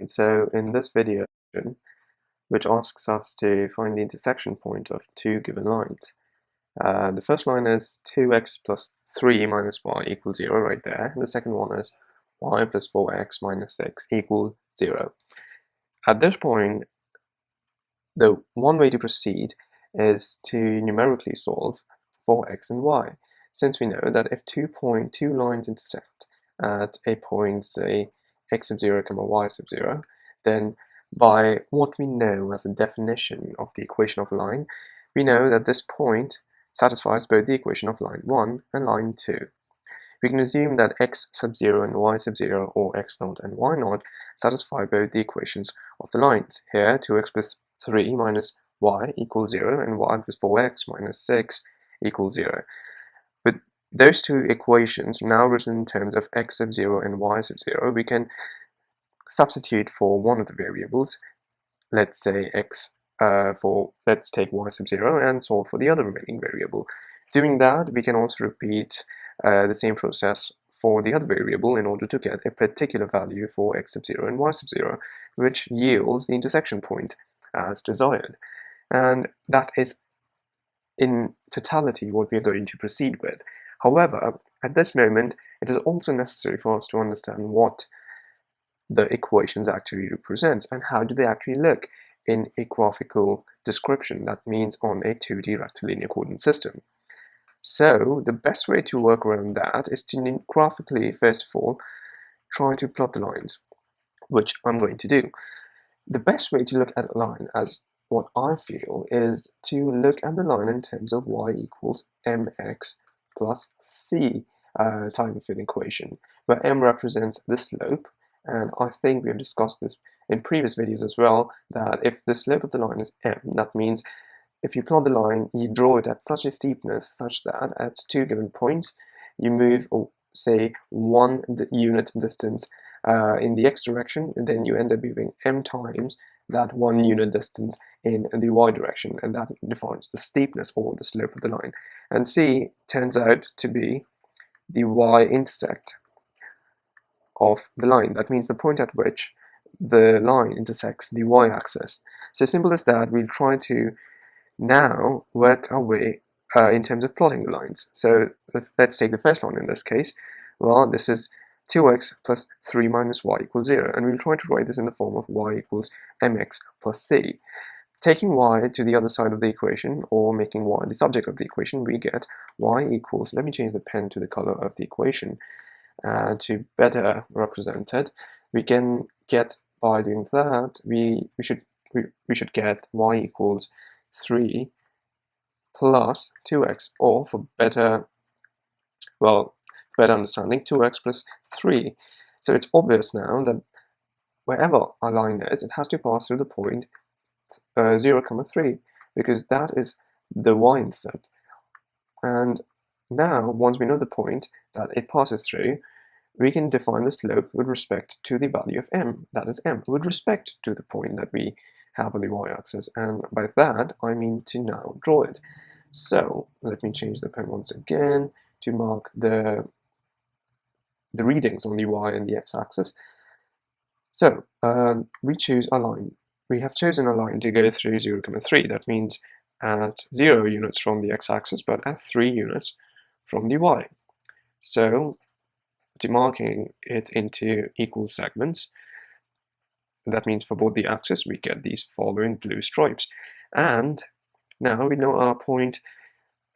So in this video, which asks us to find the intersection point of two given lines. The first line is 2x plus 3 minus y equals 0 right there. And the second one is y plus 4x minus 6 equals 0. At this point, the one way to proceed is to numerically solve for x and y, since we know that if two lines intersect at a point, say, x sub 0, y sub 0, then by what we know as a definition of the equation of a line, we know that this point satisfies both the equation of line 1 and line 2. We can assume that x sub 0 and y sub 0, or x0 and y0, satisfy both the equations of the lines. Here, 2x plus 3 minus y equals 0, and y plus 4x minus 6 equals 0. With those two equations now written in terms of x sub 0 and y sub 0, we can substitute for one of the variables, let's say let's take y sub 0 and solve for the other remaining variable. Doing that, we can also repeat the same process for the other variable in order to get a particular value for x sub 0 and y sub 0, which yields the intersection point as desired. And that is in totality what we are going to proceed with. However, at this moment, it is also necessary for us to understand what the equations actually represent and how do they actually look in a graphical description, that means on a 2D rectilinear coordinate system. So the best way to work around that is to graphically, first of all, try to plot the lines, which I'm going to do. The best way to look at a line, as what I feel, is to look at the line in terms of y equals mx plus c type of an equation, where m represents the slope, and I think we have discussed this in previous videos as well, that if the slope of the line is m, that means if you plot the line, you draw it at such a steepness such that at two given points, you move, say, 1 unit distance in the x direction, and then you end up moving m times that 1 unit distance in the y direction, and that defines the steepness or the slope of the line. And c turns out to be the y-intercept of the line. That means the point at which the line intersects the y-axis. So simple as that, we'll try to now work our way in terms of plotting the lines. So let's take the first line in this case. Well, this is 2x plus 3 minus y equals 0, and we'll try to write this in the form of y equals mx plus c. Taking y to the other side of the equation, or making y the subject of the equation, we get y equals, let me change the pen to the color of the equation to better represent it. We can get, by doing that, we should get y equals 3 plus 2x, or for better understanding, 2x plus 3. So it's obvious now that wherever our line is, it has to pass through the point 0, 3, because that is the y-intercept. And now, once we know the point that it passes through, we can define the slope with respect to the value of m, that is m, with respect to the point that we have on the y-axis, and by that I mean to now draw it. So let me change the pen once again to mark the readings on the y and the x-axis. So we choose a line. We have chosen a line to go through 0, 3. That means at 0 units from the x-axis, but at 3 units from the y. So demarking it into equal segments, that means for both the axes we get these following blue stripes. And now we know our point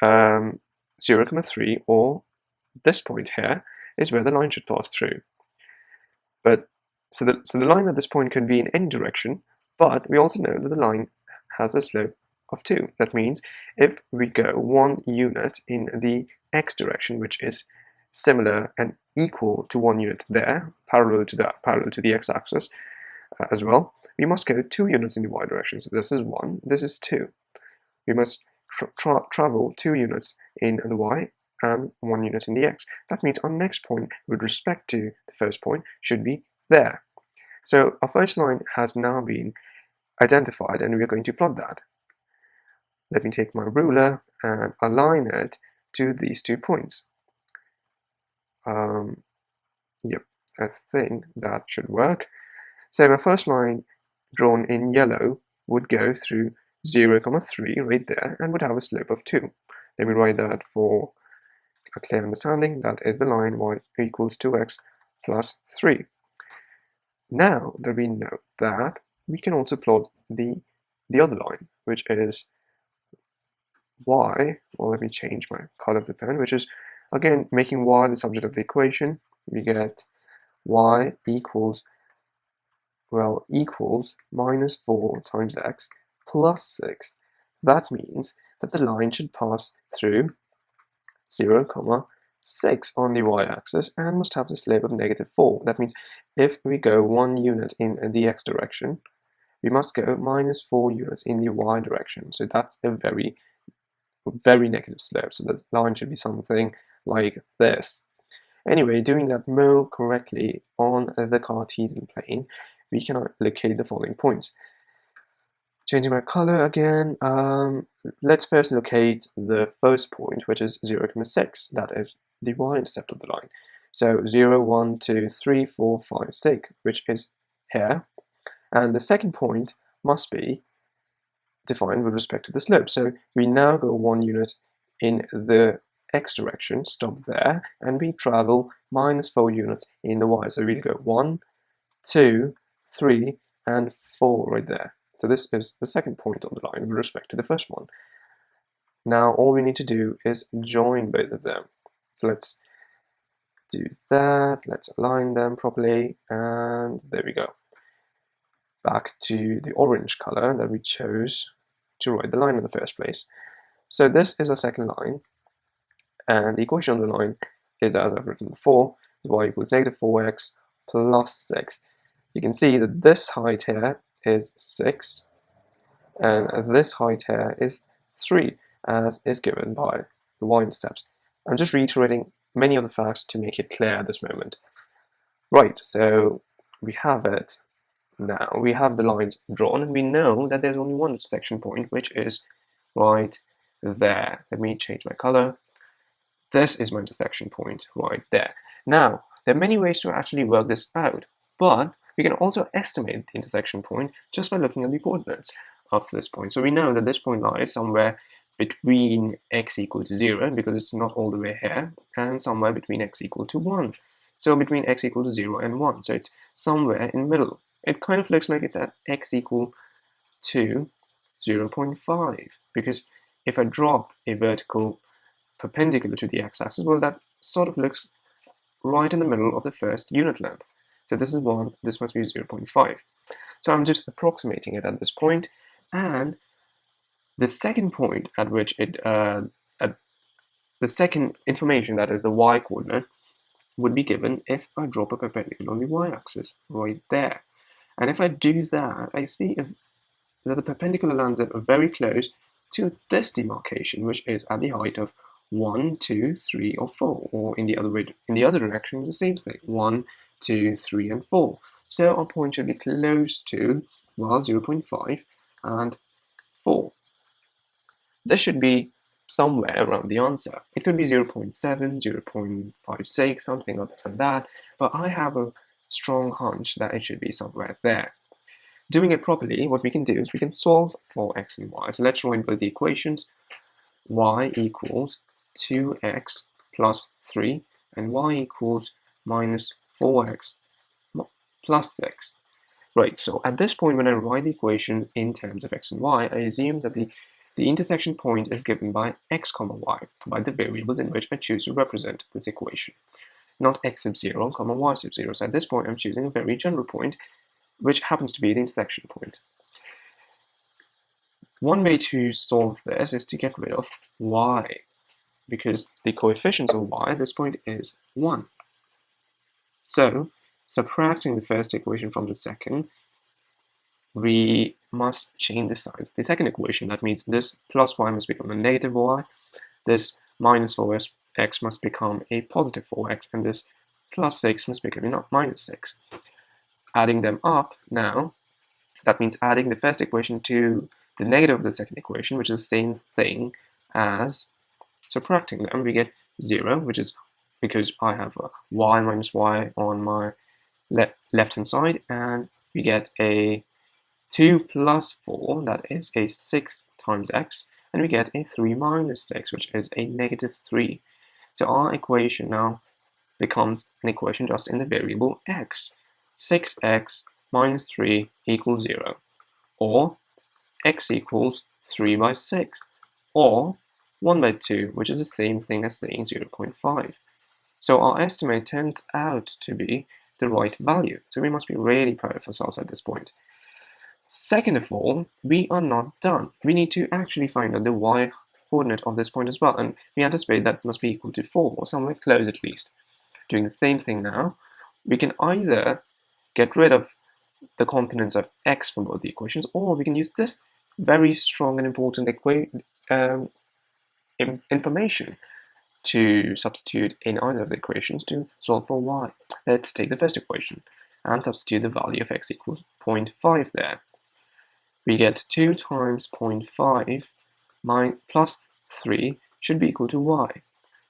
0, 3, or this point here, is where the line should pass through. But so the line at this point can be in any direction, but we also know that the line has a slope of 2. That means if we go 1 unit in the x direction, which is similar and equal to 1 unit there, parallel to the x-axis as well, we must go 2 units in the y direction. So this is 1, this is 2. We must travel 2 units in the y and 1 unit in the x. That means our next point with respect to the first point should be there. So our first line has now been identified, and we're going to plot that. Let me take my ruler and align it to these 2 points. Yep, I think that should work. So my first line drawn in yellow would go through 0, 3 right there and would have a slope of 2. Let me write that for a clear understanding. That is the line y equals 2x plus 3. Now that we know that, we can also plot the other line, which is y, well, let me change my color of the pen, which is, again, making y the subject of the equation. We get y equals minus 4 times x plus 6. That means that the line should pass through 0, 6 on the y-axis and must have the slope of negative 4. That means if we go 1 unit in the x direction, we must go minus 4 units in the y direction. So that's a very negative slope. So the line should be something like this. Anyway, doing that more correctly on the Cartesian plane, we can locate the following points. Changing my color again, let's first locate the first point, which is 0, 6. That is the y-intercept of the line. So 0, 1, 2, 3, 4, 5, 6, which is here. And the second point must be defined with respect to the slope. So we now go 1 unit in the x direction, stop there, and we travel minus 4 units in the y. So we go 1, 2, 3, and 4 right there. So this is the second point on the line with respect to the first one. Now all we need to do is join both of them. So let's do that, let's align them properly, and there we go. Back to the orange color that we chose to write the line in the first place. So this is a second line, and the equation on the line is, as I've written before, y equals negative 4x plus 6. You can see that this height here is 6, and this height here is 3, as is given by the y-intercepts. I'm just reiterating many of the facts to make it clear at this moment. Right, so we have it now. We have the lines drawn, and we know that there's only one intersection point, which is right there. Let me change my color. This is my intersection point right there. Now, there are many ways to actually work this out, but we can also estimate the intersection point just by looking at the coordinates of this point. So we know that this point lies somewhere between x equal to 0, because it's not all the way here, and somewhere between x equal to 1. So between x equal to 0 and 1. So it's somewhere in the middle. It kind of looks like it's at x equal to 0.5, because if I drop a vertical perpendicular to the x-axis, well, that sort of looks right in the middle of the first unit length. So this is 1, this must be 0.5. So I'm just approximating it at this point, and the second point at which it, the second information, that is the y-coordinate, would be given if I drop a perpendicular on the y-axis right there. And if I do that, I see that the perpendicular lands at very close to this demarcation, which is at the height of 1, 2, 3, or 4, or in the other direction, the same thing, 1, 2, 3, and 4. So our point should be close to, well, 0.5 and 4. This should be somewhere around the answer. It could be 0.7, 0.56, something other than that, but I have a strong hunch that it should be somewhere there. Doing it properly, what we can do is we can solve for x and y. So let's write both the equations. Y equals 2x plus 3, and y equals minus 4x plus 6. Right, so at this point, when I write the equation in terms of x and y, I assume that the intersection point is given by x, y, by the variables in which I choose to represent this equation, not x sub 0, y sub 0. So at this point, I'm choosing a very general point, which happens to be the intersection point. One way to solve this is to get rid of y, because the coefficients of y at this point is 1. So, subtracting the first equation from the second, we must change the signs of the second equation. That means this plus y must become a negative y, this minus 4x must become a positive 4x, and this plus 6 must become a minus 6. Adding them up now, that means adding the first equation to the negative of the second equation, which is the same thing as subtracting them. We get 0, which is because I have a y minus y on my left-hand side, and we get a 2 plus 4, that is a 6 times x, and we get a 3 minus 6, which is a negative 3. So our equation now becomes an equation just in the variable x. 6x minus 3 equals 0, or x equals 3 by 6, or 1 by 2, which is the same thing as saying 0.5. So our estimate turns out to be the right value. So we must be really proud of ourselves at this point. Second of all, we are not done. We need to actually find out the y coordinate of this point as well, and we anticipate that must be equal to 4, or somewhere close at least. Doing the same thing now, we can either get rid of the components of x from both the equations, or we can use this very strong and important information to substitute in either of the equations to solve for y. Let's take the first equation and substitute the value of x equals 0.5 there. We get 2 times 0.5 plus 3 should be equal to y.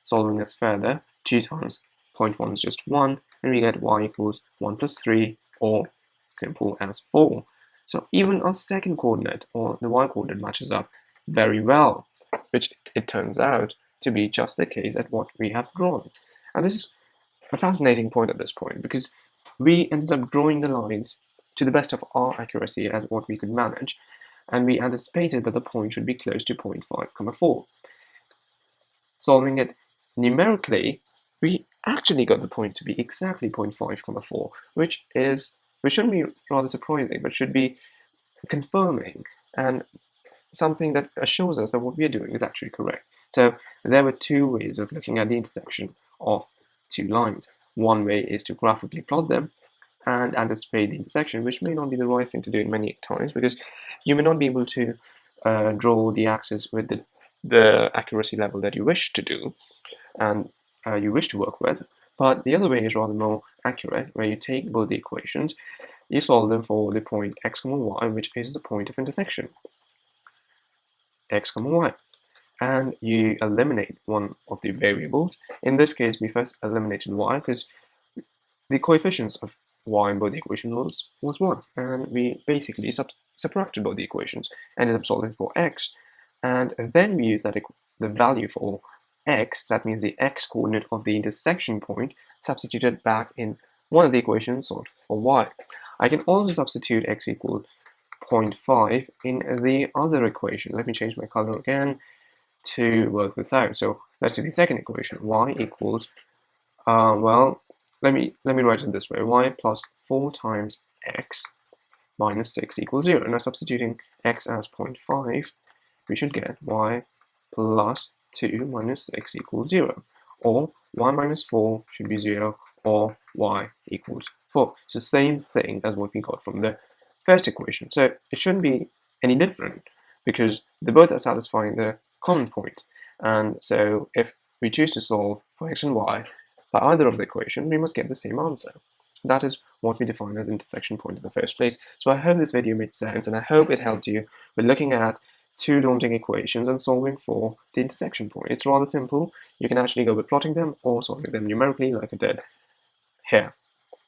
Solving this further, 2 times 0.1 is just 1, and we get y equals 1 plus 3, or simple as 4. So even our second coordinate, or the y coordinate, matches up very well, which it turns out to be just the case at what we have drawn. And this is a fascinating point at this point, because we ended up drawing the lines to the best of our accuracy as what we could manage, and we anticipated that the point should be close to 0.5, 4. Solving it numerically, we actually got the point to be exactly 0.5, 4, which shouldn't be rather surprising, but should be confirming and something that assures us that what we are doing is actually correct. So there were two ways of looking at the intersection of two lines. One way is to graphically plot them and anticipate the intersection, which may not be the right thing to do many times, because you may not be able to draw the axis with the accuracy level that you wish to do and you wish to work with. But the other way is rather more accurate, where you take both the equations, you solve them for the point x, y, which is the point of intersection, x, y. And you eliminate one of the variables. In this case, we first eliminated y, because the coefficients of y in both the equations was 1. And we basically subtracted both the equations, ended up solving for x. And then we use the value for x, that means the x coordinate of the intersection point, substituted back in one of the equations solved for y. I can also substitute x equals 0.5 in the other equation. Let me change my color again to work this out. So let's see the second equation. Y equals, well, let me write it this way. Y plus 4 times x minus 6 equals 0. Now substituting x as 0.5, we should get y plus 2 minus 6 equals 0. Or y minus 4 should be 0, or y equals 4. It's the same thing as what we got from the first equation. So it shouldn't be any different, because they both are satisfying the common point. And so if we choose to solve for x and y by either of the equations, we must get the same answer. That is what we define as intersection point in the first place. So I hope this video made sense, and I hope it helped you with looking at two daunting equations and solving for the intersection point. It's rather simple. You can actually go with plotting them or solving them numerically like I did here.